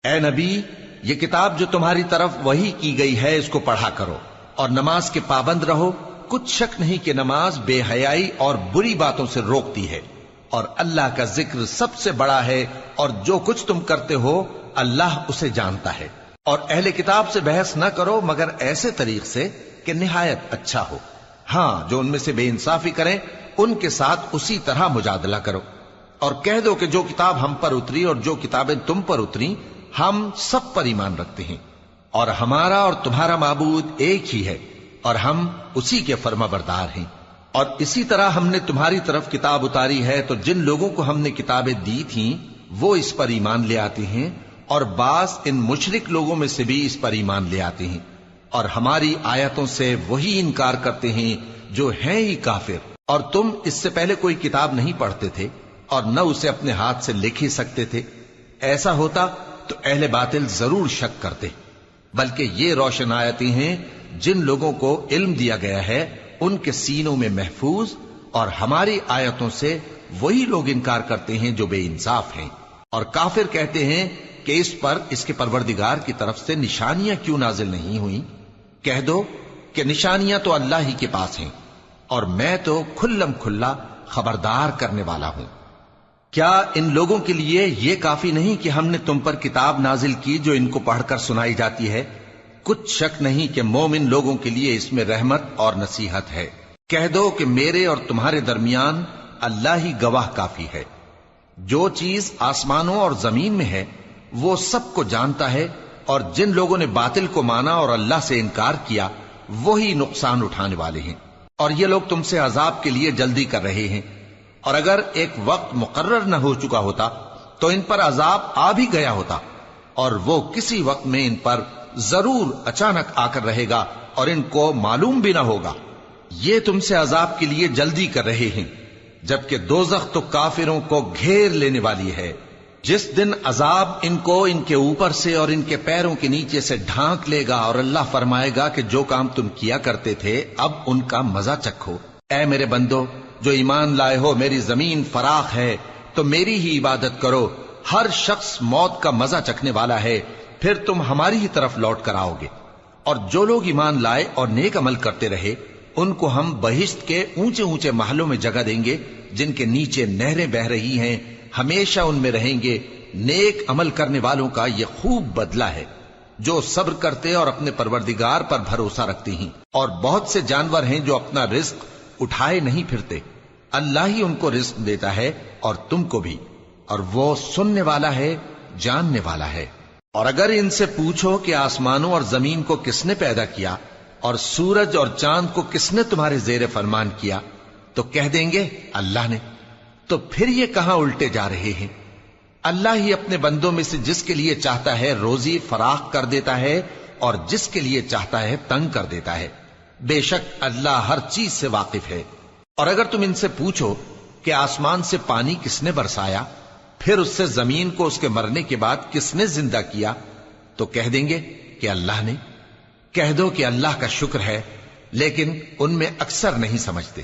اے نبی، یہ کتاب جو تمہاری طرف وحی کی گئی ہے اس کو پڑھا کرو اور نماز کے پابند رہو۔ کچھ شک نہیں کہ نماز بے حیائی اور بری باتوں سے روکتی ہے، اور اللہ کا ذکر سب سے بڑا ہے، اور جو کچھ تم کرتے ہو اللہ اسے جانتا ہے۔ اور اہل کتاب سے بحث نہ کرو مگر ایسے طریق سے کہ نہایت اچھا ہو۔ ہاں، جو ان میں سے بے انصافی کریں ان کے ساتھ اسی طرح مجادلہ کرو، اور کہہ دو کہ جو کتاب ہم پر اتری اور جو کتابیں تم پر اتری ہم سب پر ایمان رکھتے ہیں، اور ہمارا اور تمہارا معبود ایک ہی ہے، اور ہم اسی کے فرما بردار ہیں۔ اور اسی طرح ہم نے تمہاری طرف کتاب اتاری ہے تو جن لوگوں کو ہم نے کتابیں دی تھیں وہ اس پر ایمان لے آتے ہیں، اور بعض ان مشرک لوگوں میں سے بھی اس پر ایمان لے آتے ہیں، اور ہماری آیتوں سے وہی انکار کرتے ہیں جو ہیں ہی کافر۔ اور تم اس سے پہلے کوئی کتاب نہیں پڑھتے تھے اور نہ اسے اپنے ہاتھ سے لکھ ہی سکتے تھے۔ ایسا ہوتا تو اہل باطل ضرور شک کرتے، بلکہ یہ روشن آیتیں ہیں جن لوگوں کو علم دیا گیا ہے ان کے سینوں میں محفوظ، اور ہماری آیتوں سے وہی لوگ انکار کرتے ہیں جو بے انصاف ہیں۔ اور کافر کہتے ہیں کہ اس پر اس کے پروردگار کی طرف سے نشانیاں کیوں نازل نہیں ہوئیں؟ کہہ دو کہ نشانیاں تو اللہ ہی کے پاس ہیں، اور میں تو کھلم کھلا خبردار کرنے والا ہوں۔ کیا ان لوگوں کے لیے یہ کافی نہیں کہ ہم نے تم پر کتاب نازل کی جو ان کو پڑھ کر سنائی جاتی ہے؟ کچھ شک نہیں کہ مومن لوگوں کے لیے اس میں رحمت اور نصیحت ہے۔ کہہ دو کہ میرے اور تمہارے درمیان اللہ ہی گواہ کافی ہے۔ جو چیز آسمانوں اور زمین میں ہے وہ سب کو جانتا ہے، اور جن لوگوں نے باطل کو مانا اور اللہ سے انکار کیا وہی نقصان اٹھانے والے ہیں۔ اور یہ لوگ تم سے عذاب کے لیے جلدی کر رہے ہیں، اور اگر ایک وقت مقرر نہ ہو چکا ہوتا تو ان پر عذاب آ بھی گیا ہوتا، اور وہ کسی وقت میں ان پر ضرور اچانک آ کر رہے گا اور ان کو معلوم بھی نہ ہوگا۔ یہ تم سے عذاب کے لیے جلدی کر رہے ہیں، جبکہ دوزخ تو کافروں کو گھیر لینے والی ہے۔ جس دن عذاب ان کو ان کے اوپر سے اور ان کے پیروں کے نیچے سے ڈھانک لے گا، اور اللہ فرمائے گا کہ جو کام تم کیا کرتے تھے اب ان کا مزہ چکھو۔ اے میرے بندو جو ایمان لائے ہو، میری زمین فراخ ہے تو میری ہی عبادت کرو۔ ہر شخص موت کا مزہ چکھنے والا ہے، پھر تم ہماری ہی طرف لوٹ کر آؤ گے۔ اور جو لوگ ایمان لائے اور نیک عمل کرتے رہے ان کو ہم بہشت کے اونچے اونچے محلوں میں جگہ دیں گے جن کے نیچے نہریں بہ رہی ہیں، ہمیشہ ان میں رہیں گے۔ نیک عمل کرنے والوں کا یہ خوب بدلہ ہے جو صبر کرتے اور اپنے پروردگار پر بھروسہ رکھتے ہیں۔ اور بہت سے جانور ہیں جو اپنا رزق اٹھائے نہیں پھرتے، اللہ ہی ان کو رزق دیتا ہے اور تم کو بھی، اور وہ سننے والا ہے، جاننے والا ہے۔ اور اگر ان سے پوچھو کہ آسمانوں اور زمین کو کس نے پیدا کیا اور سورج اور چاند کو کس نے تمہارے زیر فرمان کیا تو کہہ دیں گے اللہ نے۔ تو پھر یہ کہاں الٹے جا رہے ہیں؟ اللہ ہی اپنے بندوں میں سے جس کے لیے چاہتا ہے روزی فراخ کر دیتا ہے اور جس کے لیے چاہتا ہے تنگ کر دیتا ہے۔ بے شک اللہ ہر چیز سے واقف ہے۔ اور اگر تم ان سے پوچھو کہ آسمان سے پانی کس نے برسایا، پھر اس سے زمین کو اس کے مرنے کے بعد کس نے زندہ کیا تو کہہ دیں گے کہ اللہ نے۔ کہہ دو کہ اللہ کا شکر ہے، لیکن ان میں اکثر نہیں سمجھتے۔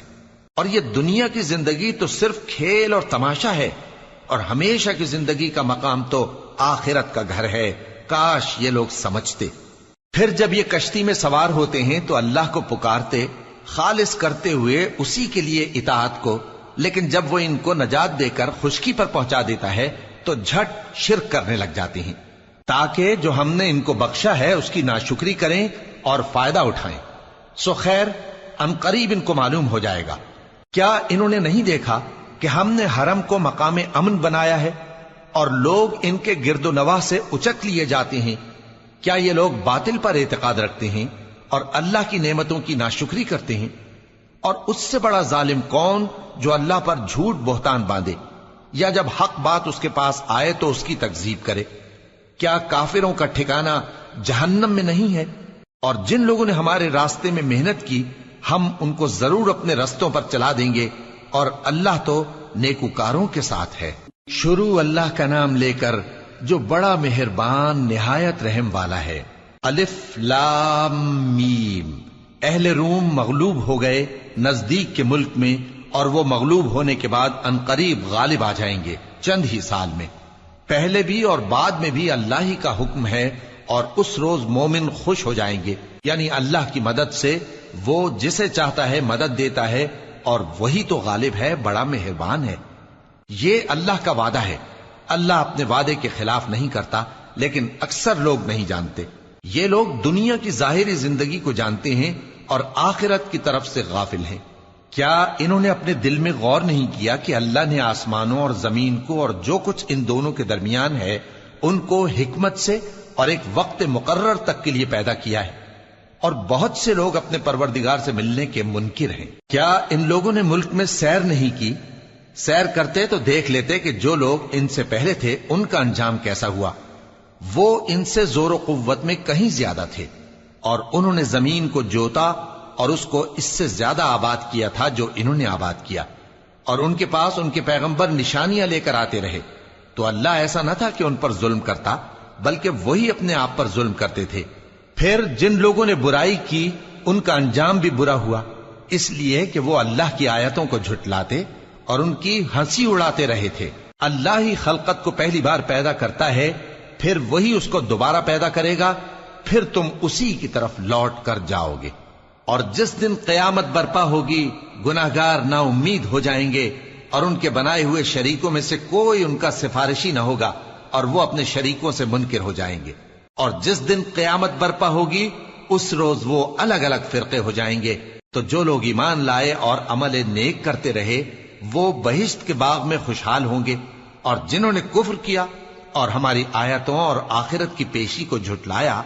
اور یہ دنیا کی زندگی تو صرف کھیل اور تماشا ہے، اور ہمیشہ کی زندگی کا مقام تو آخرت کا گھر ہے۔ کاش یہ لوگ سمجھتے۔ پھر جب یہ کشتی میں سوار ہوتے ہیں تو اللہ کو پکارتے خالص کرتے ہوئے اسی کے لیے اطاعت کو، لیکن جب وہ ان کو نجات دے کر خشکی پر پہنچا دیتا ہے تو جھٹ شرک کرنے لگ جاتے ہیں، تاکہ جو ہم نے ان کو بخشا ہے اس کی ناشکری کریں اور فائدہ اٹھائیں۔ سو خیر ان قریب ان کو معلوم ہو جائے گا۔ کیا انہوں نے نہیں دیکھا کہ ہم نے حرم کو مقام امن بنایا ہے اور لوگ ان کے گرد و نواح سے اچک لیے جاتے ہیں؟ کیا یہ لوگ باطل پر اعتقاد رکھتے ہیں اور اللہ کی نعمتوں کی ناشکری کرتے ہیں؟ اور اس سے بڑا ظالم کون جو اللہ پر جھوٹ بہتان باندھے، یا جب حق بات اس کے پاس آئے تو اس کی تکذیب کرے؟ کیا کافروں کا ٹھکانہ جہنم میں نہیں ہے؟ اور جن لوگوں نے ہمارے راستے میں محنت کی ہم ان کو ضرور اپنے رستوں پر چلا دیں گے، اور اللہ تو نیکوکاروں کے ساتھ ہے۔ شروع اللہ کا نام لے کر جو بڑا مہربان نہایت رحم والا ہے۔ الف لام میم۔ اہل روم مغلوب ہو گئے نزدیک کے ملک میں، اور وہ مغلوب ہونے کے بعد عنقریب غالب آ جائیں گے چند ہی سال میں۔ پہلے بھی اور بعد میں بھی اللہ ہی کا حکم ہے، اور اس روز مومن خوش ہو جائیں گے، یعنی اللہ کی مدد سے وہ جسے چاہتا ہے مدد دیتا ہے، اور وہی تو غالب ہے، بڑا مہربان ہے۔ یہ اللہ کا وعدہ ہے، اللہ اپنے وعدے کے خلاف نہیں کرتا، لیکن اکثر لوگ نہیں جانتے۔ یہ لوگ دنیا کی ظاہری زندگی کو جانتے ہیں اور آخرت کی طرف سے غافل ہیں۔ کیا انہوں نے اپنے دل میں غور نہیں کیا کہ اللہ نے آسمانوں اور زمین کو اور جو کچھ ان دونوں کے درمیان ہے ان کو حکمت سے اور ایک وقت مقرر تک کے لیے پیدا کیا ہے، اور بہت سے لوگ اپنے پروردگار سے ملنے کے منکر ہیں۔ کیا ان لوگوں نے ملک میں سیر نہیں کی؟ سیر کرتے تو دیکھ لیتے کہ جو لوگ ان سے پہلے تھے ان کا انجام کیسا ہوا۔ وہ ان سے زور و قوت میں کہیں زیادہ تھے، اور انہوں نے زمین کو جوتا اور اس کو اس سے زیادہ آباد کیا تھا جو انہوں نے آباد کیا، اور ان کے پاس ان کے پیغمبر نشانیاں لے کر آتے رہے، تو اللہ ایسا نہ تھا کہ ان پر ظلم کرتا، بلکہ وہی اپنے آپ پر ظلم کرتے تھے۔ پھر جن لوگوں نے برائی کی ان کا انجام بھی برا ہوا، اس لیے کہ وہ اللہ کی آیتوں کو جھٹلاتے اور ان کی ہنسی اڑاتے رہے تھے۔ اللہ ہی خلقت کو پہلی بار پیدا کرتا ہے، پھر وہی اس کو دوبارہ پیدا کرے گا، پھر تم اسی کی طرف لوٹ کر جاؤ گے۔ اور جس دن قیامت برپا ہوگی گناہگار نا امید ہو جائیں گے، اور ان کے بنائے ہوئے شریکوں میں سے کوئی ان کا سفارشی نہ ہوگا، اور وہ اپنے شریکوں سے منکر ہو جائیں گے۔ اور جس دن قیامت برپا ہوگی اس روز وہ الگ الگ فرقے ہو جائیں گے، تو جو لوگ ایمان لائے اور عمل نیک کرتے رہے وہ بہشت کے باغ میں خوشحال ہوں گے، اور جنہوں نے کفر کیا اور ہماری آیتوں اور آخرت کی پیشی کو جھٹلایا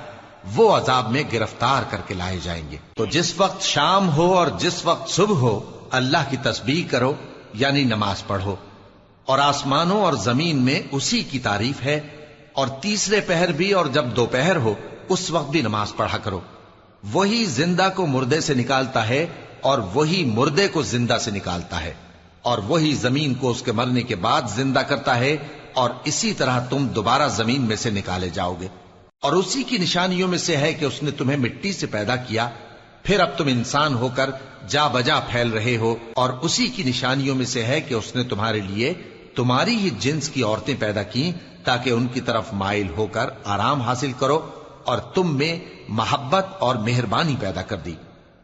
وہ عذاب میں گرفتار کر کے لائے جائیں گے۔ تو جس وقت شام ہو اور جس وقت صبح ہو اللہ کی تسبیح کرو، یعنی نماز پڑھو، اور آسمانوں اور زمین میں اسی کی تعریف ہے، اور تیسرے پہر بھی اور جب دوپہر ہو اس وقت بھی نماز پڑھا کرو۔ وہی زندہ کو مردے سے نکالتا ہے اور وہی مردے کو زندہ سے نکالتا ہے، اور وہی زمین کو اس کے مرنے کے بعد زندہ کرتا ہے، اور اسی طرح تم دوبارہ زمین میں سے نکالے جاؤ گے۔ اور اسی کی نشانیوں میں سے ہے کہ اس نے تمہیں مٹی سے پیدا کیا، پھر اب تم انسان ہو کر جا بجا پھیل رہے ہو، اور اسی کی نشانیوں میں سے ہے کہ اس نے تمہارے لیے تمہاری ہی جنس کی عورتیں پیدا کی تاکہ ان کی طرف مائل ہو کر آرام حاصل کرو، اور تم میں محبت اور مہربانی پیدا کر دی۔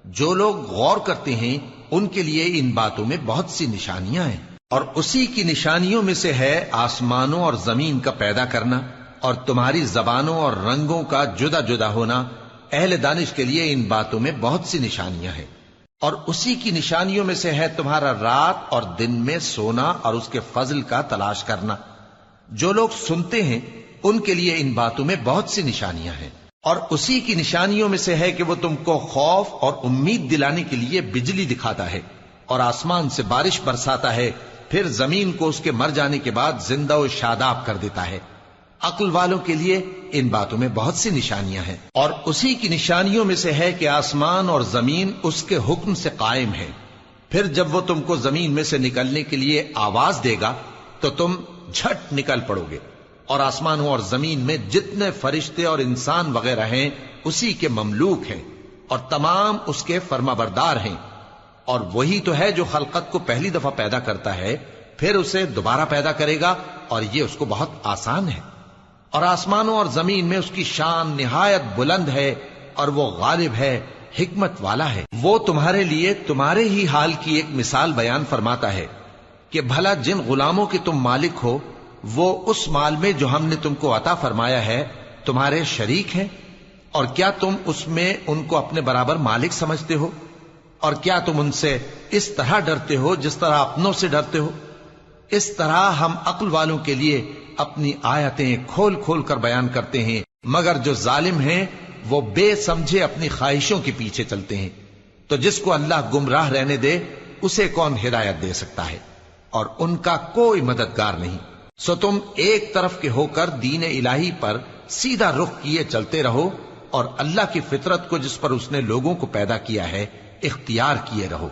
جو لوگ غور کرتے ہیں ان کے لیے ان باتوں میں بہت سی نشانیاں ہیں۔ اور اسی کی نشانیوں میں سے ہے آسمانوں اور زمین کا پیدا کرنا، اور تمہاری زبانوں اور رنگوں کا جدا جدا ہونا۔ اہل دانش کے لیے ان باتوں میں بہت سی نشانیاں ہیں۔ اور اسی کی نشانیوں میں سے ہے تمہارا رات اور دن میں سونا اور اس کے فضل کا تلاش کرنا۔ جو لوگ سنتے ہیں ان کے لیے ان باتوں میں بہت سی نشانیاں ہیں۔ اور اسی کی نشانیوں میں سے ہے کہ وہ تم کو خوف اور امید دلانے کے لیے بجلی دکھاتا ہے، اور آسمان سے بارش برساتا ہے، پھر زمین کو اس کے مر جانے کے بعد زندہ و شاداب کر دیتا ہے۔ عقل والوں کے لیے ان باتوں میں بہت سی نشانیاں ہیں۔ اور اسی کی نشانیوں میں سے ہے کہ آسمان اور زمین اس کے حکم سے قائم ہے، پھر جب وہ تم کو زمین میں سے نکلنے کے لیے آواز دے گا تو تم جھٹ نکل پڑو گے۔ اور آسمانوں اور زمین میں جتنے فرشتے اور انسان وغیرہ ہیں اسی کے مملوک ہیں، اور تمام اس کے فرما بردار ہیں۔ اور وہی تو ہے جو خلقت کو پہلی دفعہ پیدا کرتا ہے، پھر اسے دوبارہ پیدا کرے گا، اور یہ اس کو بہت آسان ہے۔ اور آسمانوں اور زمین میں اس کی شان نہایت بلند ہے، اور وہ غالب ہے، حکمت والا ہے۔ وہ تمہارے لیے تمہارے ہی حال کی ایک مثال بیان فرماتا ہے کہ بھلا جن غلاموں کے تم مالک ہو وہ اس مال میں جو ہم نے تم کو عطا فرمایا ہے تمہارے شریک ہیں، اور کیا تم اس میں ان کو اپنے برابر مالک سمجھتے ہو؟ اور کیا تم ان سے اس طرح ڈرتے ہو جس طرح اپنوں سے ڈرتے ہو؟ اس طرح ہم عقل والوں کے لیے اپنی آیتیں کھول کھول کر بیان کرتے ہیں، مگر جو ظالم ہیں وہ بے سمجھے اپنی خواہشوں کے پیچھے چلتے ہیں۔ تو جس کو اللہ گمراہ رہنے دے اسے کون ہدایت دے سکتا ہے، اور ان کا کوئی مددگار نہیں۔ سو تم ایک طرف کے ہو کر دین الہی پر سیدھا رخ کیے چلتے رہو، اور اللہ کی فطرت کو جس پر اس نے لوگوں کو پیدا کیا ہے اختیار کیے رہو۔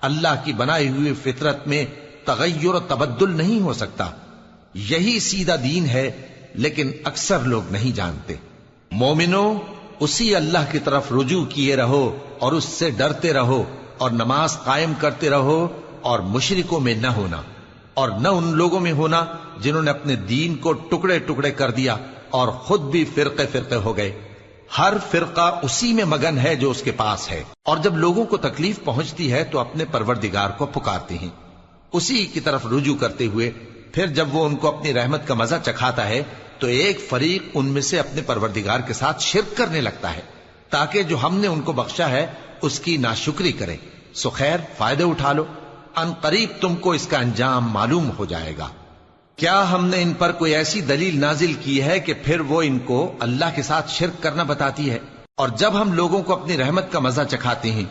اللہ کی بنائی ہوئی فطرت میں تغیر و تبدل نہیں ہو سکتا۔ یہی سیدھا دین ہے، لیکن اکثر لوگ نہیں جانتے۔ مومنو، اسی اللہ کی طرف رجوع کیے رہو اور اس سے ڈرتے رہو، اور نماز قائم کرتے رہو، اور مشرکوں میں نہ ہونا، اور نہ ان لوگوں میں ہونا جنہوں نے اپنے دین کو ٹکڑے ٹکڑے کر دیا اور خود بھی فرقے فرقے ہو گئے۔ ہر فرقہ اسی میں مگن ہے جو اس کے پاس ہے، اور جب لوگوں کو تکلیف پہنچتی ہے تو اپنے پروردگار کو پکارتے ہیں، اسی کی طرف رجوع کرتے ہوئے پھر جب وہ ان کو اپنی رحمت کا مزہ چکھاتا ہے تو ایک فریق ان میں سے اپنے پروردگار کے ساتھ شرک کرنے لگتا ہے تاکہ جو ہم نے ان کو بخشا ہے اس کی ناشکری کرے۔ سو خیر، فائدے اٹھا لو، ان قریب تم کو اس کا انجام معلوم ہو جائے گا۔ کیا ہم نے ان پر کوئی ایسی دلیل نازل کی ہے کہ پھر وہ ان کو اللہ کے ساتھ شرک کرنا بتاتی ہے؟ اور جب ہم لوگوں کو اپنی رحمت کا مزہ چکھاتے ہیں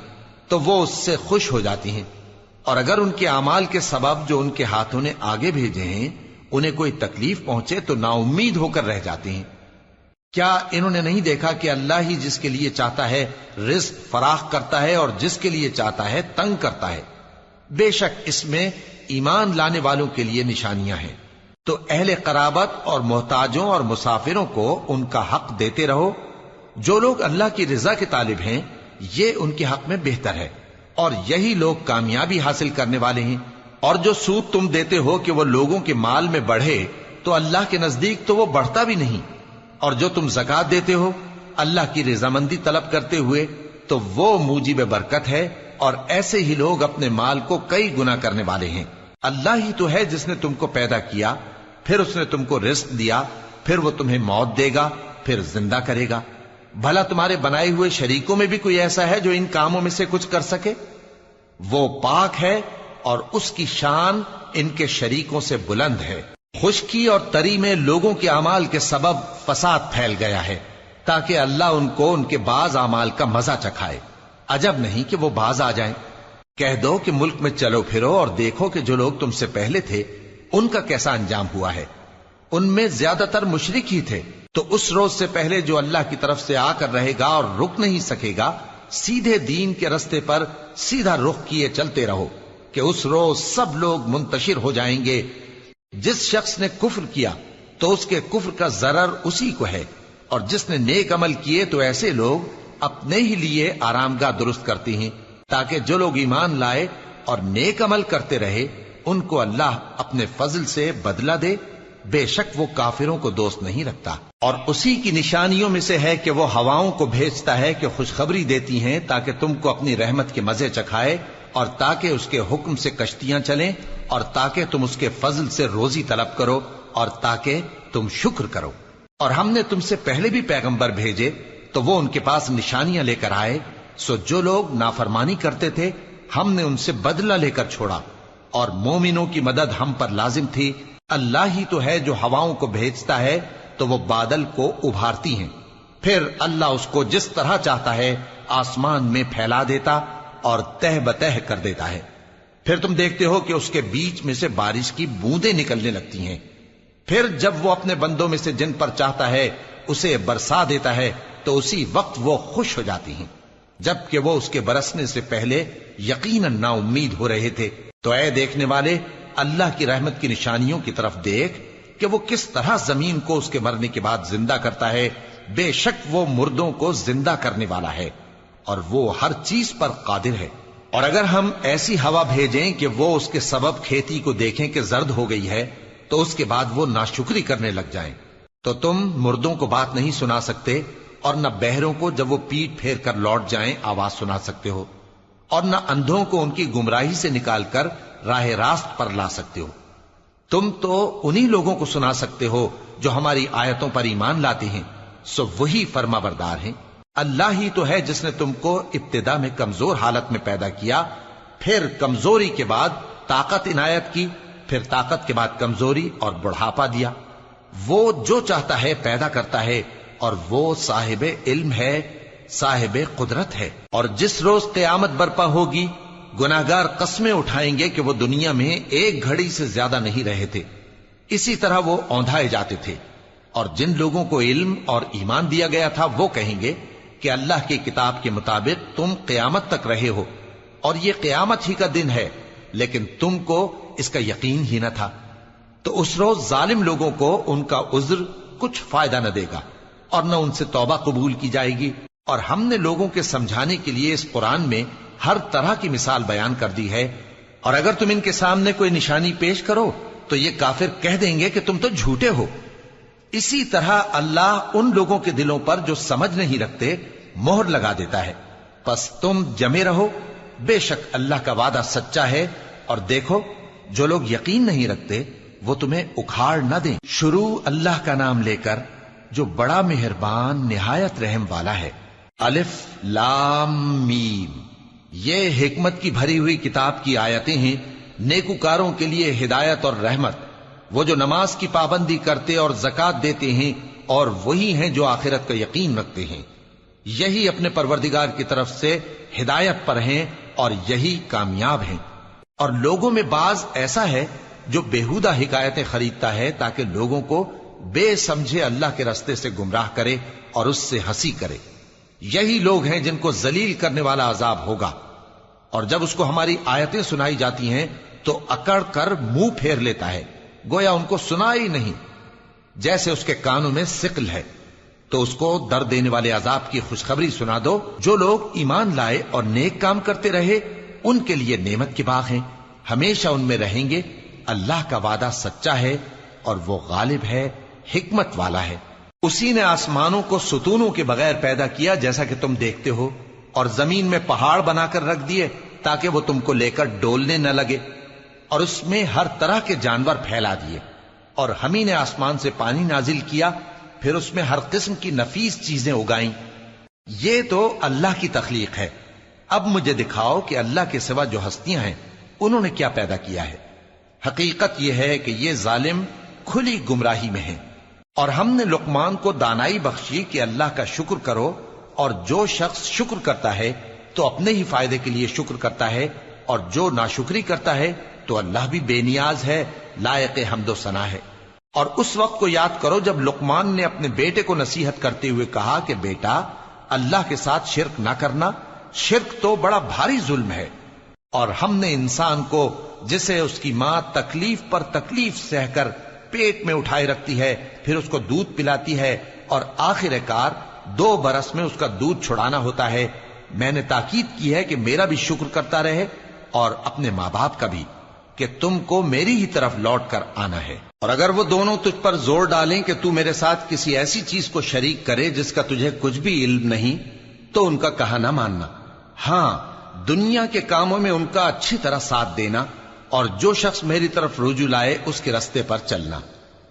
تو وہ اس سے خوش ہو جاتی ہیں، اور اگر ان کے اعمال کے سبب جو ان کے ہاتھوں نے آگے بھیجے ہیں انہیں کوئی تکلیف پہنچے تو نا امید ہو کر رہ جاتے ہیں۔ کیا انہوں نے نہیں دیکھا کہ اللہ ہی جس کے لیے چاہتا ہے رزق فراخ کرتا ہے اور جس کے لیے چاہتا ہے تنگ کرتا ہے؟ بے شک اس میں ایمان لانے والوں کے لیے نشانیاں ہیں۔ تو اہل قرابت اور محتاجوں اور مسافروں کو ان کا حق دیتے رہو۔ جو لوگ اللہ کی رضا کے طالب ہیں یہ ان کے حق میں بہتر ہے، اور یہی لوگ کامیابی حاصل کرنے والے ہیں۔ اور جو سود تم دیتے ہو کہ وہ لوگوں کے مال میں بڑھے تو اللہ کے نزدیک تو وہ بڑھتا بھی نہیں، اور جو تم زکوٰۃ دیتے ہو اللہ کی رضامندی طلب کرتے ہوئے تو وہ موجب برکت ہے، اور ایسے ہی لوگ اپنے مال کو کئی گنا کرنے والے ہیں۔ اللہ ہی تو ہے جس نے تم کو پیدا کیا، پھر اس نے تم کو رزق دیا، پھر وہ تمہیں موت دے گا، پھر زندہ کرے گا۔ بھلا تمہارے بنائے ہوئے شریکوں میں بھی کوئی ایسا ہے جو ان کاموں میں سے کچھ کر سکے؟ وہ پاک ہے اور اس کی شان ان کے شریکوں سے بلند ہے۔ خشکی اور تری میں لوگوں کے اعمال کے سبب فساد پھیل گیا ہے تاکہ اللہ ان کو ان کے بعض اعمال کا مزہ چکھائے۔ عجب نہیں کہ وہ باز آ جائیں۔ کہہ دو کہ ملک میں چلو پھرو اور دیکھو کہ جو لوگ تم سے پہلے تھے ان کا کیسا انجام ہوا ہے۔ ان میں زیادہ تر مشرک ہی تھے۔ تو اس روز سے پہلے جو اللہ کی طرف سے آ کر رہے گا اور رک نہیں سکے گا، سیدھے دین کے رستے پر سیدھا رخ کیے چلتے رہو کہ اس روز سب لوگ منتشر ہو جائیں گے۔ جس شخص نے کفر کیا تو اس کے کفر کا ضرر اسی کو ہے، اور جس نے نیک عمل کیے تو ایسے لوگ اپنے ہی لیے آرامگاہ درست کرتے ہیں تاکہ جو لوگ ایمان لائے اور نیک عمل کرتے رہے ان کو اللہ اپنے فضل سے بدلہ دے۔ بے شک وہ کافروں کو دوست نہیں رکھتا۔ اور اسی کی نشانیوں میں سے ہے کہ وہ ہواؤں کو بھیجتا ہے کہ خوشخبری دیتی ہیں تاکہ تم کو اپنی رحمت کے مزے چکھائے، اور تاکہ اس کے حکم سے کشتیاں چلیں، اور تاکہ تم اس کے فضل سے روزی طلب کرو، اور تاکہ تم شکر کرو۔ اور ہم نے تم سے پہلے بھی پیغمبر بھیجے تو وہ ان کے پاس نشانیاں لے کر آئے، سو جو لوگ نافرمانی کرتے تھے ہم نے ان سے بدلہ لے کر چھوڑا، اور مومنوں کی مدد ہم پر لازم تھی۔ اللہ ہی تو ہے جو ہواؤں کو بھیجتا ہے تو وہ بادل کو ابھارتی ہیں، پھر اللہ اس کو جس طرح چاہتا ہے آسمان میں پھیلا دیتا اور تہ بتہ کر دیتا ہے۔ پھر تم دیکھتے ہو کہ اس کے بیچ میں سے بارش کی بوندیں نکلنے لگتی ہیں، پھر جب وہ اپنے بندوں میں سے جن پر چاہتا ہے اسے برسا دیتا ہے تو اسی وقت وہ خوش ہو جاتی ہیں، جبکہ وہ اس کے برسنے سے پہلے یقیناً نا امید ہو رہے تھے۔ تو اے دیکھنے والے، اللہ کی رحمت کی نشانیوں کی طرف دیکھ کہ وہ کس طرح زمین کو اس کے مرنے کے بعد زندہ کرتا ہے۔ بے شک وہ مردوں کو زندہ کرنے والا ہے اور وہ ہر چیز پر قادر ہے۔ اور اگر ہم ایسی ہوا بھیجیں کہ وہ اس کے سبب کھیتی کو دیکھیں کہ زرد ہو گئی ہے تو اس کے بعد وہ ناشکری کرنے لگ جائیں، تو تم مردوں کو بات نہیں سنا سکتے، اور نہ بہروں کو جب وہ پیٹ پھیر کر لوٹ جائیں آواز سنا سکتے ہو، اور نہ اندھوں کو ان کی گمراہی سے نکال کر راہ راست پر لا سکتے ہو۔ تم تو انہی لوگوں کو سنا سکتے ہو جو ہماری آیتوں پر ایمان لاتے ہیں، سو وہی فرما بردار ہیں۔ اللہ ہی تو ہے جس نے تم کو ابتدا میں کمزور حالت میں پیدا کیا، پھر کمزوری کے بعد طاقت عنایت کی، پھر طاقت کے بعد کمزوری اور بڑھاپا دیا۔ وہ جو چاہتا ہے پیدا کرتا ہے، اور وہ صاحب علم ہے، صاحب قدرت ہے۔ اور جس روز قیامت برپا ہوگی گناہگار قسمیں اٹھائیں گے کہ وہ دنیا میں ایک گھڑی سے زیادہ نہیں رہے تھے، اسی طرح وہ اوندھائے جاتے تھے۔ اور جن لوگوں کو علم اور ایمان دیا گیا تھا وہ کہیں گے کہ اللہ کی کتاب کے مطابق تم قیامت تک رہے ہو، اور یہ قیامت ہی کا دن ہے، لیکن تم کو اس کا یقین ہی نہ تھا۔ تو اس روز ظالم لوگوں کو ان کا عذر کچھ فائدہ نہ دے گا، اور نہ ان سے توبہ قبول کی جائے گی۔ اور ہم نے لوگوں کے سمجھانے کے لیے اس قرآن میں ہر طرح کی مثال بیان کر دی ہے اور اگر تم ان کے سامنے کوئی نشانی پیش کرو تو یہ کافر کہہ دیں گے کہ تم تو جھوٹے ہو۔ اسی طرح اللہ ان لوگوں کے دلوں پر جو سمجھ نہیں رکھتے مہر لگا دیتا ہے۔ پس تم جمے رہو، بے شک اللہ کا وعدہ سچا ہے، اور دیکھو جو لوگ یقین نہیں رکھتے وہ تمہیں اکھاڑ نہ دیں۔ شروع اللہ کا نام لے کر جو بڑا مہربان نہایت رحم والا ہے۔ الف لام میم، یہ حکمت کی بھری ہوئی کتاب کی آیتیں ہیں، نیکوکاروں کے لیے ہدایت اور رحمت، وہ جو نماز کی پابندی کرتے اور زکوٰۃ دیتے ہیں، اور وہی ہیں جو آخرت کا یقین رکھتے ہیں، یہی اپنے پروردگار کی طرف سے ہدایت پر ہیں اور یہی کامیاب ہیں۔ اور لوگوں میں بعض ایسا ہے جو بیہودہ حکایتیں خریدتا ہے تاکہ لوگوں کو بے سمجھے اللہ کے رستے سے گمراہ کرے اور اس سے ہنسی کرے۔ یہی لوگ ہیں جن کو ذلیل کرنے والا عذاب ہوگا، اور جب اس کو ہماری آیتیں سنائی جاتی ہیں تو اکڑ کر منہ پھیر لیتا ہے، گویا ان کو سنا ہی نہیں، جیسے اس کے کانوں میں ثقل ہے۔ تو اس کو درد دینے والے عذاب کی خوشخبری سنا دو۔ جو لوگ ایمان لائے اور نیک کام کرتے رہے ان کے لیے نعمت کے باغ ہیں، ہمیشہ ان میں رہیں گے۔ اللہ کا وعدہ سچا ہے اور وہ غالب ہے، حکمت والا ہے۔ اسی نے آسمانوں کو ستونوں کے بغیر پیدا کیا جیسا کہ تم دیکھتے ہو، اور زمین میں پہاڑ بنا کر رکھ دیے تاکہ وہ تم کو لے کر ڈولنے نہ لگے، اور اس میں ہر طرح کے جانور پھیلا دیے۔ اور ہم ہی نے آسمان سے پانی نازل کیا، پھر اس میں ہر قسم کی نفیس چیزیں اگائیں۔ یہ تو اللہ کی تخلیق ہے۔ اب مجھے دکھاؤ کہ اللہ کے سوا جو ہستیاں ہیں انہوں نے کیا پیدا کیا ہے۔ حقیقت یہ ہے کہ یہ ظالم کھلی گمراہی میں ہیں۔ اور ہم نے لقمان کو دانائی بخشی کہ اللہ کا شکر کرو، اور جو شخص شکر کرتا ہے تو اپنے ہی فائدے کے لیے شکر کرتا ہے، اور جو ناشکری کرتا ہے تو اللہ بھی بے نیاز ہے، لائق حمد و ثنا ہے۔ اور اس وقت کو یاد کرو جب لقمان نے اپنے بیٹے کو نصیحت کرتے ہوئے کہا کہ بیٹا، اللہ کے ساتھ شرک نہ کرنا، شرک تو بڑا بھاری ظلم ہے۔ اور ہم نے انسان کو جسے اس کی ماں تکلیف پر تکلیف سہ کر پیٹ میں اٹھائے رکھتی ہے، پھر اس کو دودھ پلاتی ہے، اور آخر کار 2 برس میں اس کا دودھ چھڑانا ہوتا ہے، میں نے تاکید کی ہے کہ میرا بھی شکر کرتا رہے اور اپنے ماں باپ کا بھی، کہ تم کو میری ہی طرف لوٹ کر آنا ہے۔ اور اگر وہ دونوں تجھ پر زور ڈالیں کہ تو میرے ساتھ کسی ایسی چیز کو شریک کرے جس کا تجھے کچھ بھی علم نہیں، تو ان کا کہا نہ ماننا۔ ہاں، دنیا کے کاموں میں ان کا اچھی طرح ساتھ دینا، اور جو شخص میری طرف رجوع لائے اس کے رستے پر چلنا۔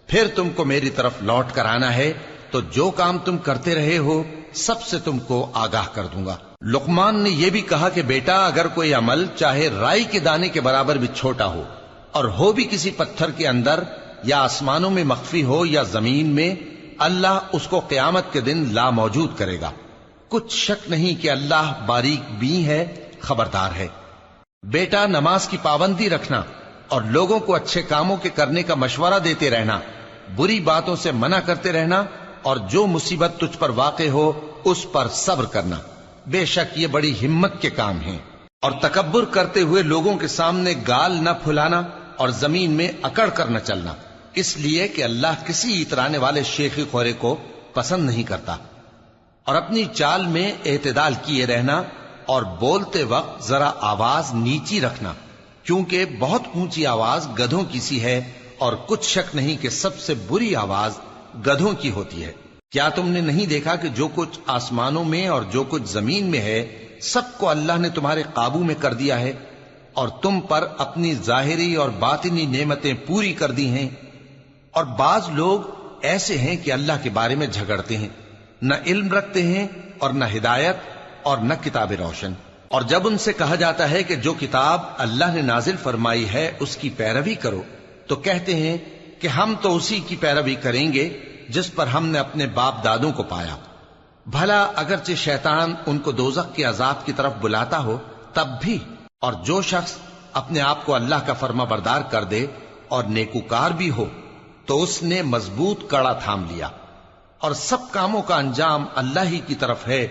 پھر تم کو میری طرف لوٹ کر آنا ہے، تو جو کام تم کرتے رہے ہو سب سے تم کو آگاہ کر دوں گا۔ لقمان نے یہ بھی کہا کہ بیٹا، اگر کوئی عمل چاہے رائی کے دانے کے برابر بھی چھوٹا ہو، اور ہو بھی کسی پتھر کے اندر یا آسمانوں میں مخفی ہو یا زمین میں، اللہ اس کو قیامت کے دن لا موجود کرے گا۔ کچھ شک نہیں کہ اللہ باریک بین ہے، خبردار ہے۔ بیٹا، نماز کی پابندی رکھنا اور لوگوں کو اچھے کاموں کے کرنے کا مشورہ دیتے رہنا، بری باتوں سے منع کرتے رہنا، اور جو مصیبت تجھ پر واقع ہو اس پر صبر کرنا، بے شک یہ بڑی ہمت کے کام ہیں۔ اور تکبر کرتے ہوئے لوگوں کے سامنے گال نہ پھلانا اور زمین میں اکڑ کر نہ چلنا، اس لیے کہ اللہ کسی اترانے والے شیخی خورے کو پسند نہیں کرتا۔ اور اپنی چال میں اعتدال کیے رہنا، اور بولتے وقت ذرا آواز نیچی رکھنا، کیونکہ بہت اونچی آواز گدھوں کی سی ہے، اور کچھ شک نہیں کہ سب سے بری آواز گدھوں کی ہوتی ہے۔ کیا تم نے نہیں دیکھا کہ جو کچھ آسمانوں میں اور جو کچھ زمین میں ہے سب کو اللہ نے تمہارے قابو میں کر دیا ہے، اور تم پر اپنی ظاہری اور باطنی نعمتیں پوری کر دی ہیں۔ اور بعض لوگ ایسے ہیں کہ اللہ کے بارے میں جھگڑتے ہیں، نہ علم رکھتے ہیں اور نہ ہدایت اور نہ کتاب روشن۔ اور جب ان سے کہا جاتا ہے کہ جو کتاب اللہ نے نازل فرمائی ہے اس کی پیروی کرو، تو کہتے ہیں کہ ہم تو اسی کی پیروی کریں گے جس پر ہم نے اپنے باپ دادوں کو پایا۔ بھلا اگرچہ شیطان ان کو دوزخ کے عذاب کی طرف بلاتا ہو تب بھی۔ اور جو شخص اپنے آپ کو اللہ کا فرما بردار کر دے اور نیکوکار بھی ہو تو اس نے مضبوط کڑا تھام لیا، اور سب کاموں کا انجام اللہ ہی کی طرف ہے۔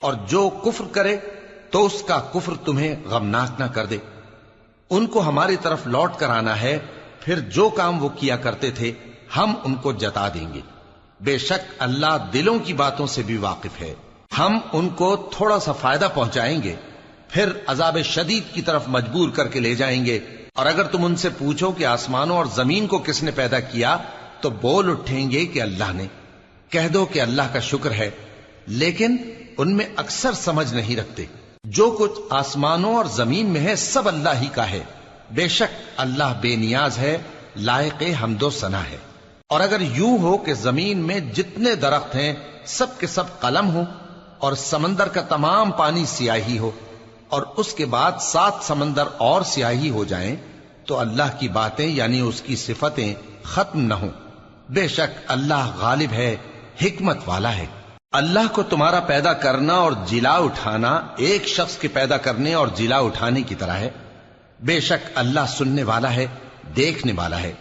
اور جو کفر کرے تو اس کا کفر تمہیں غمناک نہ کر دے۔ ان کو ہماری طرف لوٹ کر آنا ہے، پھر جو کام وہ کیا کرتے تھے ہم ان کو جتا دیں گے۔ بے شک اللہ دلوں کی باتوں سے بھی واقف ہے۔ ہم ان کو تھوڑا سا فائدہ پہنچائیں گے، پھر عذاب شدید کی طرف مجبور کر کے لے جائیں گے۔ اور اگر تم ان سے پوچھو کہ آسمانوں اور زمین کو کس نے پیدا کیا تو بول اٹھیں گے کہ اللہ نے۔ کہہ دو کہ اللہ کا شکر ہے، لیکن ان میں اکثر سمجھ نہیں رکھتے۔ جو کچھ آسمانوں اور زمین میں ہے سب اللہ ہی کا ہے، بے شک اللہ بے نیاز ہے، لائق حمد و ثنا ہے۔ اور اگر یوں ہو کہ زمین میں جتنے درخت ہیں سب کے سب قلم ہو اور سمندر کا تمام پانی سیاہی ہو اور اس کے بعد 7 سمندر اور سیاہی ہو جائیں تو اللہ کی باتیں یعنی اس کی صفتیں ختم نہ ہوں۔ بے شک اللہ غالب ہے، حکمت والا ہے۔ اللہ کو تمہارا پیدا کرنا اور جلا اٹھانا ایک شخص کے پیدا کرنے اور جلا اٹھانے کی طرح ہے۔ بے شک اللہ سننے والا ہے، دیکھنے والا ہے۔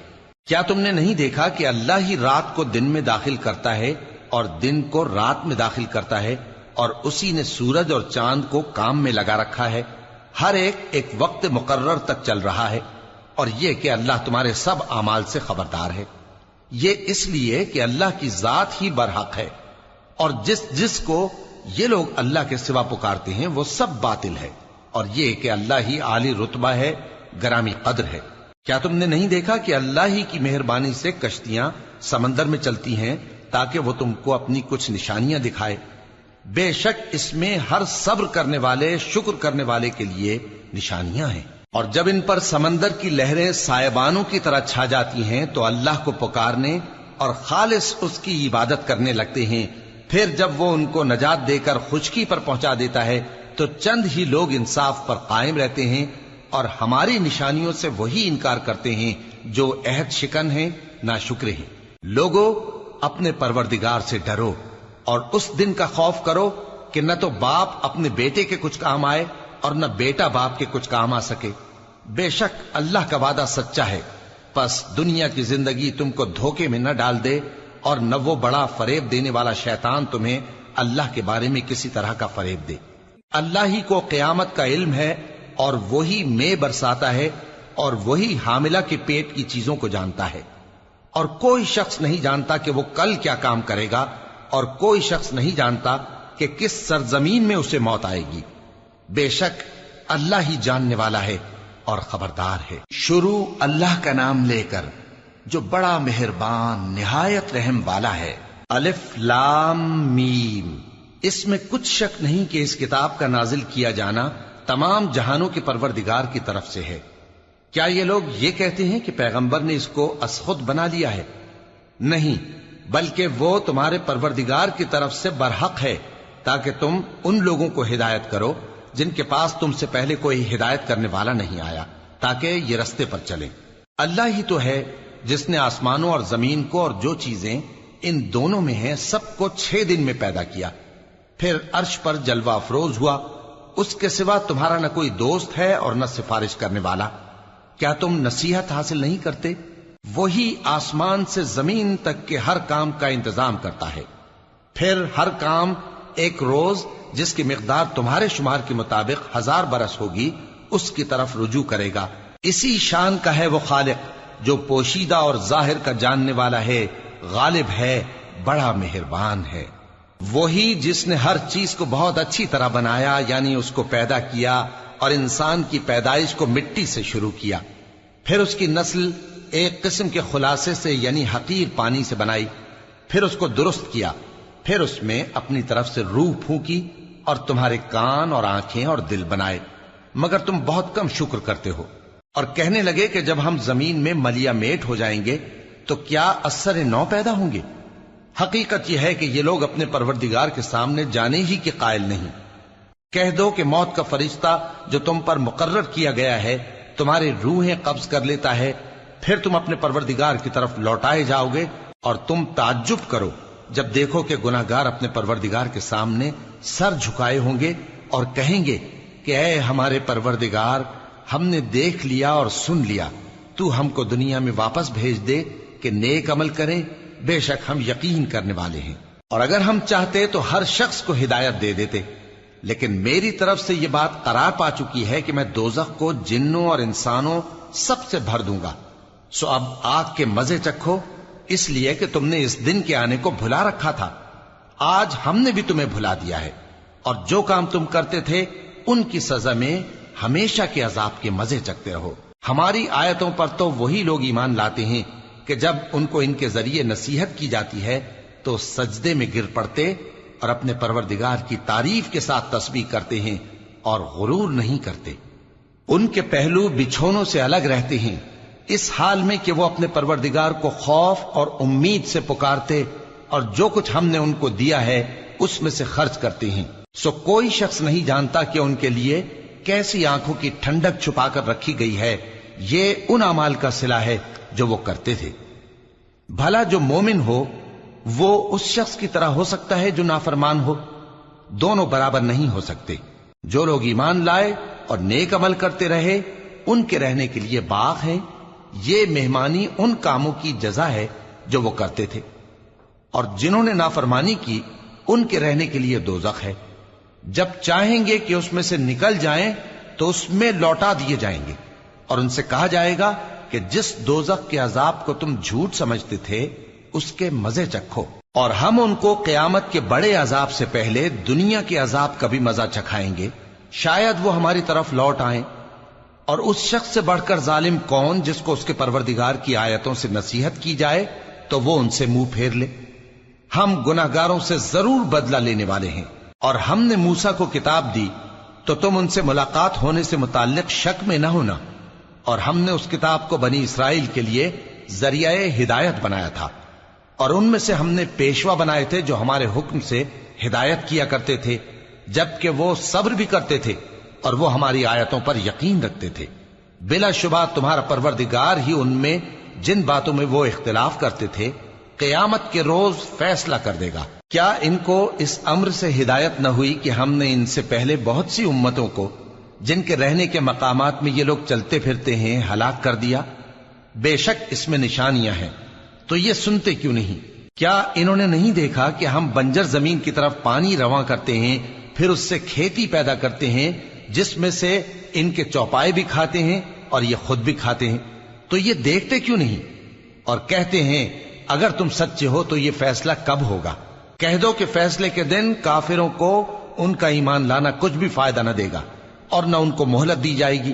کیا تم نے نہیں دیکھا کہ اللہ ہی رات کو دن میں داخل کرتا ہے اور دن کو رات میں داخل کرتا ہے، اور اسی نے سورج اور چاند کو کام میں لگا رکھا ہے، ہر ایک وقت مقرر تک چل رہا ہے، اور یہ کہ اللہ تمہارے سب اعمال سے خبردار ہے۔ یہ اس لیے کہ اللہ کی ذات ہی برحق ہے، اور جس کو یہ لوگ اللہ کے سوا پکارتے ہیں وہ سب باطل ہے، اور یہ کہ اللہ ہی عالی رتبہ ہے، گرامی قدر ہے۔ کیا تم نے نہیں دیکھا کہ اللہ ہی کی مہربانی سے کشتیاں سمندر میں چلتی ہیں تاکہ وہ تم کو اپنی کچھ نشانیاں دکھائے؟ بے شک اس میں ہر صبر کرنے والے، شکر کرنے والے کے لیے نشانیاں ہیں۔ اور جب ان پر سمندر کی لہریں سائبانوں کی طرح چھا جاتی ہیں تو اللہ کو پکارنے اور خالص اس کی عبادت کرنے لگتے ہیں، پھر جب وہ ان کو نجات دے کر خشکی پر پہنچا دیتا ہے تو چند ہی لوگ انصاف پر قائم رہتے ہیں، اور ہماری نشانیوں سے وہی انکار کرتے ہیں جو عہد شکن ہیں، ناشکرے ہیں۔ لوگو اپنے پروردگار سے ڈرو اور اس دن کا خوف کرو کہ نہ تو باپ اپنے بیٹے کے کچھ کام آئے اور نہ بیٹا باپ کے کچھ کام آ سکے۔ بے شک اللہ کا وعدہ سچا ہے، پس دنیا کی زندگی تم کو دھوکے میں نہ ڈال دے، اور نہ وہ بڑا فریب دینے والا شیطان تمہیں اللہ کے بارے میں کسی طرح کا فریب دے۔ اللہ ہی کو قیامت کا علم ہے، اور وہی میں برساتا ہے، اور وہی حاملہ کے پیٹ کی چیزوں کو جانتا ہے، اور کوئی شخص نہیں جانتا کہ وہ کل کیا کام کرے گا، اور کوئی شخص نہیں جانتا کہ کس سرزمین میں اسے موت آئے گی۔ بے شک اللہ ہی جاننے والا ہے اور خبردار ہے۔ شروع اللہ کا نام لے کر جو بڑا مہربان نہایت رحم والا ہے۔ الف لام میم۔ اس میں کچھ شک نہیں کہ اس کتاب کا نازل کیا جانا تمام جہانوں کے پروردگار کی طرف سے ہے۔ کیا یہ لوگ یہ کہتے ہیں کہ پیغمبر نے اس کو از خود بنا لیا ہے؟ نہیں، بلکہ وہ تمہارے پروردگار کی طرف سے برحق ہے، تاکہ تم ان لوگوں کو ہدایت کرو جن کے پاس تم سے پہلے کوئی ہدایت کرنے والا نہیں آیا، تاکہ یہ رستے پر چلیں۔ اللہ ہی تو ہے جس نے آسمانوں اور زمین کو اور جو چیزیں ان دونوں میں ہیں سب کو 6 دن میں پیدا کیا، پھر عرش پر جلوہ افروز ہوا۔ اس کے سوا تمہارا نہ کوئی دوست ہے اور نہ سفارش کرنے والا۔ کیا تم نصیحت حاصل نہیں کرتے؟ وہی آسمان سے زمین تک کے ہر کام کا انتظام کرتا ہے، پھر ہر کام ایک روز جس کی مقدار تمہارے شمار کے مطابق 1000 برس ہوگی اس کی طرف رجوع کرے گا۔ اسی شان کا ہے وہ خالق جو پوشیدہ اور ظاہر کا جاننے والا ہے، غالب ہے، بڑا مہربان ہے۔ وہی جس نے ہر چیز کو بہت اچھی طرح بنایا، یعنی اس کو پیدا کیا اور انسان کی پیدائش کو مٹی سے شروع کیا، پھر اس کی نسل ایک قسم کے خلاصے سے یعنی حقیر پانی سے بنائی، پھر اس کو درست کیا، پھر اس میں اپنی طرف سے روح پھونکی اور تمہارے کان اور آنکھیں اور دل بنائے، مگر تم بہت کم شکر کرتے ہو۔ اور کہنے لگے کہ جب ہم زمین میں ملیا میٹ ہو جائیں گے تو کیا اثر نو پیدا ہوں گے؟ حقیقت یہ ہے کہ یہ لوگ اپنے پروردگار کے سامنے جانے ہی کے قائل نہیں۔ کہہ دو کہ موت کا فرشتہ جو تم پر مقرر کیا گیا ہے تمہاری روحیں قبض کر لیتا ہے، پھر تم اپنے پروردگار کی طرف لوٹائے جاؤ گے، اور تم تعجب کرو جب دیکھو کہ گناہگار اپنے پروردگار کے سامنے سر جھکائے ہوں گے اور کہیں گے کہ اے ہمارے پروردگار، ہم نے دیکھ لیا اور سن لیا، تو ہم کو دنیا میں واپس بھیج دے کہ نیک عمل کریں، بے شک ہم یقین کرنے والے ہیں۔ اور اگر ہم چاہتے تو ہر شخص کو ہدایت دے دیتے، لیکن میری طرف سے یہ بات قرار پا چکی ہے کہ میں دوزخ کو جنوں اور انسانوں سب سے بھر دوں گا، سو اب آگ کے مزے چکھو، اس لیے کہ تم نے اس دن کے آنے کو بھلا رکھا تھا۔ آج ہم نے بھی تمہیں بھلا دیا ہے، اور جو کام تم کرتے تھے ان کی سزا میں ہمیشہ کے عذاب کے مزے چکھتے رہو۔ ہماری آیتوں پر تو وہی لوگ ایمان لاتے ہیں کہ جب ان کو ان کے ذریعے نصیحت کی جاتی ہے تو سجدے میں گر پڑتے اور اپنے پروردگار کی تعریف کے ساتھ تسبیح کرتے ہیں اور غرور نہیں کرتے۔ ان کے پہلو بچھونوں سے الگ رہتے ہیں، اس حال میں کہ وہ اپنے پروردگار کو خوف اور امید سے پکارتے اور جو کچھ ہم نے ان کو دیا ہے اس میں سے خرچ کرتے ہیں۔ سو کوئی شخص نہیں جانتا کہ ان کے لیے کیسی آنکھوں کی ٹھنڈک چھپا کر رکھی گئی ہے، یہ ان اعمال کا صلہ ہے جو وہ کرتے تھے۔ بھلا جو مومن ہو وہ اس شخص کی طرح ہو سکتا ہے جو نافرمان ہو؟ دونوں برابر نہیں ہو سکتے۔ جو لوگ ایمان لائے اور نیک عمل کرتے رہے ان کے رہنے کے لیے باغ ہیں، یہ مہمانی ان کاموں کی جزا ہے جو وہ کرتے تھے، اور جنہوں نے نافرمانی کی ان کے رہنے کے لیے دوزخ ہے، جب چاہیں گے کہ اس میں سے نکل جائیں تو اس میں لوٹا دیے جائیں گے، اور ان سے کہا جائے گا کہ جس دوزخ کے عذاب کو تم جھوٹ سمجھتے تھے اس کے مزے چکھو، اور ہم ان کو قیامت کے بڑے عذاب سے پہلے دنیا کے عذاب کا بھی مزہ چکھائیں گے، شاید وہ ہماری طرف لوٹ آئیں۔ اور اس شخص سے بڑھ کر ظالم کون جس کو اس کے پروردگار کی آیتوں سے نصیحت کی جائے تو وہ ان سے منہ پھیر لے۔ ہم گناہگاروں سے ضرور بدلہ لینے والے ہیں، اور ہم نے موسیٰ کو کتاب دی تو تم ان سے ملاقات ہونے سے متعلق شک میں نہ ہونا، اور ہم نے اس کتاب کو بنی اسرائیل کے لیے ذریعہ ہدایت بنایا تھا، اور ان میں سے ہم نے پیشوا بنائے تھے جو ہمارے حکم سے ہدایت کیا کرتے تھے، جبکہ وہ صبر بھی کرتے تھے اور وہ ہماری آیتوں پر یقین رکھتے تھے۔ بلا شبہ تمہارا پروردگار ہی ان میں جن باتوں میں وہ اختلاف کرتے تھے قیامت کے روز فیصلہ کر دے گا۔ کیا ان کو اس امر سے ہدایت نہ ہوئی کہ ہم نے ان سے پہلے بہت سی امتوں کو جن کے رہنے کے مقامات میں یہ لوگ چلتے پھرتے ہیں ہلاک کر دیا؟ بے شک اس میں نشانیاں ہیں، تو یہ سنتے کیوں نہیں؟ کیا انہوں نے نہیں دیکھا کہ ہم بنجر زمین کی طرف پانی رواں کرتے ہیں، پھر اس سے کھیتی پیدا کرتے ہیں جس میں سے ان کے چوپائے بھی کھاتے ہیں اور یہ خود بھی کھاتے ہیں؟ تو یہ دیکھتے کیوں نہیں؟ اور کہتے ہیں اگر تم سچے ہو تو یہ فیصلہ کب ہوگا؟ کہہ دو کہ فیصلے کے دن کافروں کو ان کا ایمان لانا کچھ بھی فائدہ نہ دے گا اور نہ ان کو مہلت دی جائے گی،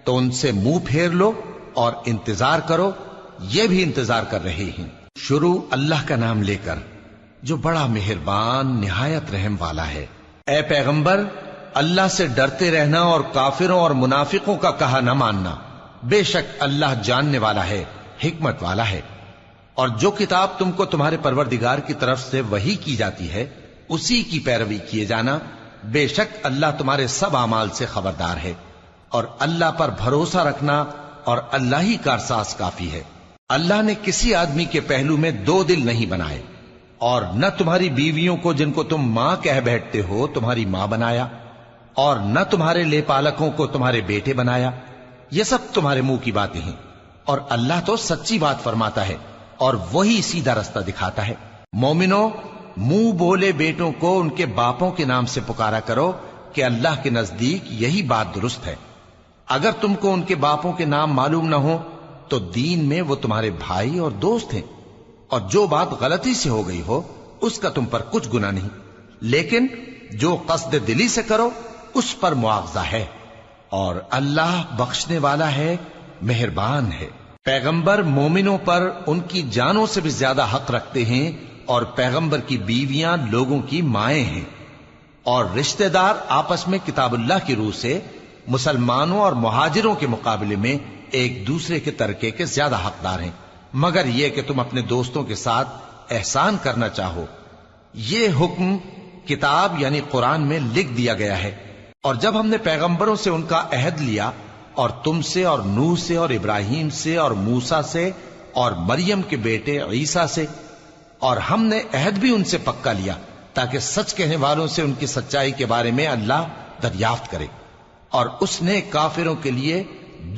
تو ان سے منہ پھیر لو اور انتظار کرو، یہ بھی انتظار کر رہے ہیں۔ شروع اللہ کا نام لے کر جو بڑا مہربان نہایت رحم والا ہے۔ اے پیغمبر، اللہ سے ڈرتے رہنا اور کافروں اور منافقوں کا کہا نہ ماننا، بے شک اللہ جاننے والا ہے، حکمت والا ہے۔ اور جو کتاب تم کو تمہارے پروردگار کی طرف سے وحی کی جاتی ہے اسی کی پیروی کیے جانا، بے شک اللہ تمہارے سب اعمال سے خبردار ہے، اور اللہ پر بھروسہ رکھنا اور اللہ ہی کارساز کافی ہے۔ اللہ نے کسی آدمی کے پہلو میں دو دل نہیں بنائے، اور نہ تمہاری بیویوں کو جن کو تم ماں کہہ بیٹھتے ہو تمہاری ماں بنایا، اور نہ تمہارے لے پالکوں کو تمہارے بیٹے بنایا، یہ سب تمہارے منہ کی باتیں ہیں، اور اللہ تو سچی بات فرماتا ہے اور وہی سیدھا رستہ دکھاتا ہے۔ مومنو، منہ بولے بیٹوں کو ان کے باپوں کے نام سے پکارا کرو کہ اللہ کے نزدیک یہی بات درست ہے۔ اگر تم کو ان کے باپوں کے نام معلوم نہ ہو تو دین میں وہ تمہارے بھائی اور دوست ہیں، اور جو بات غلطی سے ہو گئی ہو اس کا تم پر کچھ گناہ نہیں، لیکن جو قصد دلی سے کرو اس پر معاوضہ ہے، اور اللہ بخشنے والا ہے، مہربان ہے۔ پیغمبر مومنوں پر ان کی جانوں سے بھی زیادہ حق رکھتے ہیں، اور پیغمبر کی بیویاں لوگوں کی مائیں ہیں، اور رشتہ دار آپس میں کتاب اللہ کی روح سے مسلمانوں اور مہاجروں کے مقابلے میں ایک دوسرے کے ترکے کے زیادہ حقدار ہیں، مگر یہ کہ تم اپنے دوستوں کے ساتھ احسان کرنا چاہو۔ یہ حکم کتاب یعنی قرآن میں لکھ دیا گیا ہے، اور جب ہم نے پیغمبروں سے ان کا عہد لیا، اور تم سے اور نوح سے اور ابراہیم سے اور موسیٰ سے اور مریم کے بیٹے عیسیٰ سے، اور ہم نے عہد بھی ان سے پکا لیا تاکہ سچ کہنے والوں سے ان کی سچائی کے بارے میں اللہ دریافت کرے، اور اس نے کافروں کے لیے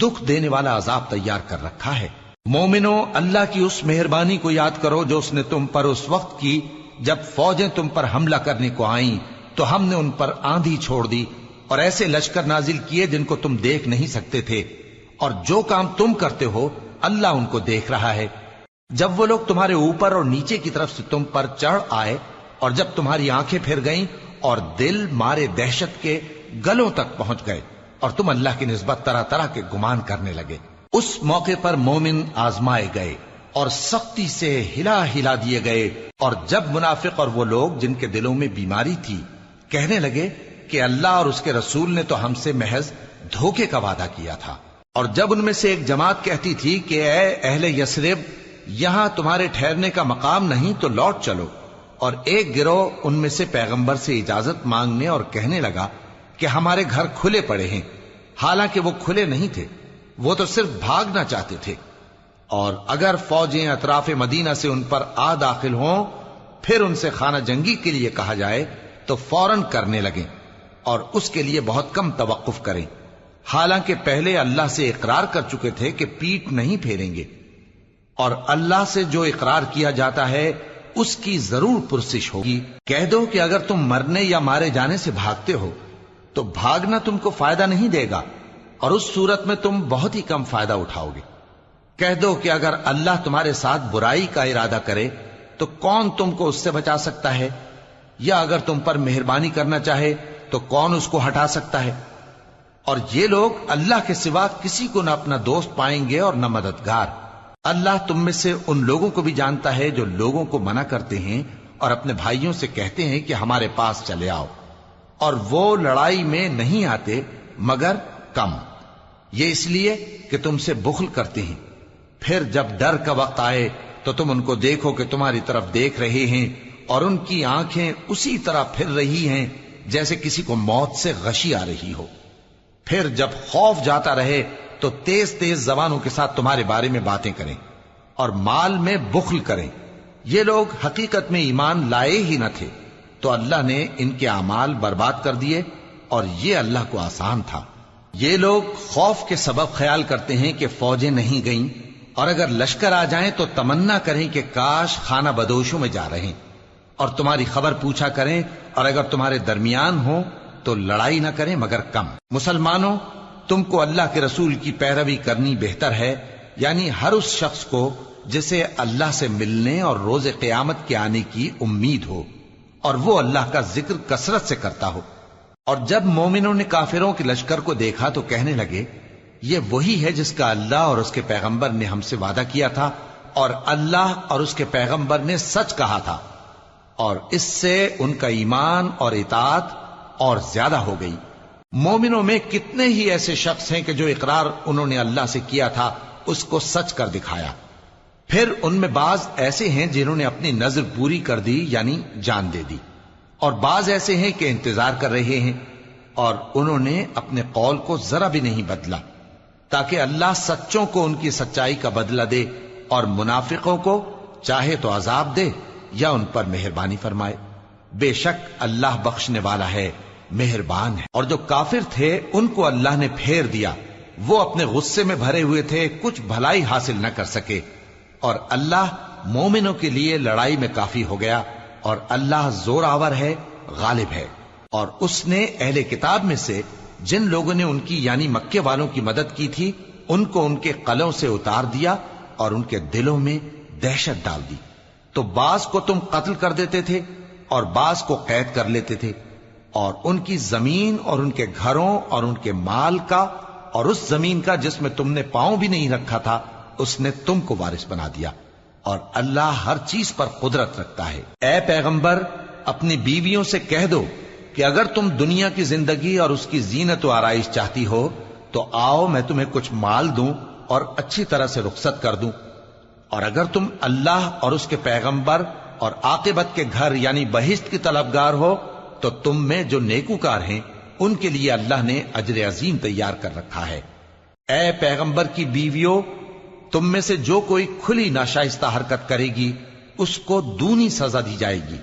دکھ دینے والا عذاب تیار کر رکھا ہے۔ مومنو، اللہ کی اس مہربانی کو یاد کرو جو اس نے تم پر اس وقت کی جب فوجیں تم پر حملہ کرنے کو آئیں تو ہم نے ان پر آندھی چھوڑ دی اور ایسے لشکر نازل کیے جن کو تم دیکھ نہیں سکتے تھے، اور جو کام تم کرتے ہو اللہ ان کو دیکھ رہا ہے۔ جب وہ لوگ تمہارے اوپر اور نیچے کی طرف سے تم پر چڑھ آئے، اور جب تمہاری آنکھیں پھر گئیں اور دل مارے دہشت کے گلوں تک پہنچ گئے اور تم اللہ کی نسبت طرح طرح کے گمان کرنے لگے۔ اس موقع پر مومن آزمائے گئے اور سختی سے ہلا ہلا دیے گئے، اور جب منافق اور وہ لوگ جن کے دلوں میں بیماری تھی کہنے لگے کہ اللہ اور اس کے رسول نے تو ہم سے محض دھوکے کا وعدہ کیا تھا، اور جب ان میں سے ایک جماعت کہتی تھی کہ اے اہل یثرب، یہاں تمہارے ٹھہرنے کا مقام نہیں تو لوٹ چلو، اور ایک گروہ ان میں سے پیغمبر سے اجازت مانگنے اور کہنے لگا کہ ہمارے گھر کھلے پڑے ہیں، حالانکہ وہ کھلے نہیں تھے، وہ تو صرف بھاگنا چاہتے تھے، اور اگر فوجیں اطراف مدینہ سے ان پر آ داخل ہوں پھر ان سے خانہ جنگی کے لیے کہا جائے تو فوراً کرنے لگیں، اور اس کے لیے بہت کم توقف کریں، حالانکہ پہلے اللہ سے اقرار کر چکے تھے کہ پیٹ نہیں پھیریں گے، اور اللہ سے جو اقرار کیا جاتا ہے اس کی ضرور پرسش ہوگی۔ کہہ دو کہ اگر تم مرنے یا مارے جانے سے بھاگتے ہو تو بھاگنا تم کو فائدہ نہیں دے گا، اور اس صورت میں تم بہت ہی کم فائدہ اٹھاؤ گے۔ کہہ دو کہ اگر اللہ تمہارے ساتھ برائی کا ارادہ کرے تو کون تم کو اس سے بچا سکتا ہے، یا اگر تم پر مہربانی کرنا چاہے تو کون اس کو ہٹا سکتا ہے؟ اور یہ لوگ اللہ کے سوا کسی کو نہ اپنا دوست پائیں گے اور نہ مددگار۔ اللہ تم میں سے ان لوگوں کو بھی جانتا ہے جو لوگوں کو منع کرتے ہیں اور اپنے بھائیوں سے کہتے ہیں کہ ہمارے پاس چلے آؤ، اور وہ لڑائی میں نہیں آتے مگر کم، یہ اس لیے کہ تم سے بخل کرتے ہیں۔ پھر جب ڈر کا وقت آئے تو تم ان کو دیکھو کہ تمہاری طرف دیکھ رہے ہیں، اور ان کی آنکھیں اسی طرح پھر رہی ہیں جیسے کسی کو موت سے غشی آ رہی ہو۔ پھر جب خوف جاتا رہے تو تیز تیز زبانوں کے ساتھ تمہارے بارے میں باتیں کریں اور مال میں بخل کریں۔ یہ لوگ حقیقت میں ایمان لائے ہی نہ تھے، تو اللہ نے ان کے اعمال برباد کر دیے، اور یہ اللہ کو آسان تھا۔ یہ لوگ خوف کے سبب خیال کرتے ہیں کہ فوجیں نہیں گئیں، اور اگر لشکر آ جائیں تو تمنا کریں کہ کاش خانہ بدوشوں میں جا رہے، اور تمہاری خبر پوچھا کریں، اور اگر تمہارے درمیان ہو تو لڑائی نہ کریں مگر کم۔ مسلمانوں، تم کو اللہ کے رسول کی پیروی کرنی بہتر ہے، یعنی ہر اس شخص کو جسے اللہ سے ملنے اور روز قیامت کے آنے کی امید ہو، اور وہ اللہ کا ذکر کثرت سے کرتا ہو۔ اور جب مومنوں نے کافروں کے لشکر کو دیکھا تو کہنے لگے یہ وہی ہے جس کا اللہ اور اس کے پیغمبر نے ہم سے وعدہ کیا تھا، اور اللہ اور اس کے پیغمبر نے سچ کہا تھا، اور اس سے ان کا ایمان اور اطاعت اور زیادہ ہو گئی۔ مومنوں میں کتنے ہی ایسے شخص ہیں کہ جو اقرار انہوں نے اللہ سے کیا تھا اس کو سچ کر دکھایا۔ پھر ان میں بعض ایسے ہیں جنہوں نے اپنی نظر پوری کر دی، یعنی جان دے دی، اور بعض ایسے ہیں کہ انتظار کر رہے ہیں، اور انہوں نے اپنے قول کو ذرا بھی نہیں بدلا، تاکہ اللہ سچوں کو ان کی سچائی کا بدلہ دے، اور منافقوں کو چاہے تو عذاب دے یا ان پر مہربانی فرمائے۔ بے شک اللہ بخشنے والا ہے، مہربان ہے۔ اور جو کافر تھے ان کو اللہ نے پھیر دیا، وہ اپنے غصے میں بھرے ہوئے تھے، کچھ بھلائی حاصل نہ کر سکے، اور اللہ مومنوں کے لیے لڑائی میں کافی ہو گیا، اور اللہ زور آور ہے، غالب ہے۔ اور اس نے اہل کتاب میں سے جن لوگوں نے ان کی یعنی مکے والوں کی مدد کی تھی ان کو ان کے قلعوں سے اتار دیا اور ان کے دلوں میں دہشت ڈال دی، تو بعض کو تم قتل کر دیتے تھے اور بعض کو قید کر لیتے تھے، اور ان کی زمین اور ان کے گھروں اور ان کے مال کا اور اس زمین کا جس میں تم نے پاؤں بھی نہیں رکھا تھا اس نے تم کو وارث بنا دیا، اور اللہ ہر چیز پر قدرت رکھتا ہے۔ اے پیغمبر، اپنی بیویوں سے کہہ دو کہ اگر تم دنیا کی زندگی اور اس کی زینت و آرائش چاہتی ہو تو آؤ میں تمہیں کچھ مال دوں اور اچھی طرح سے رخصت کر دوں، اور اگر تم اللہ اور اس کے پیغمبر اور عاقبت کے گھر یعنی بہشت کی طلبگار ہو تو تم میں جو نیکوکار ہیں ان کے لیے اللہ نے اجر عظیم تیار کر رکھا ہے۔ اے پیغمبر کی بیویوں، تم میں سے جو کوئی کھلی ناشائستہ حرکت کرے گی اس کو دونی سزا دی جائے گی،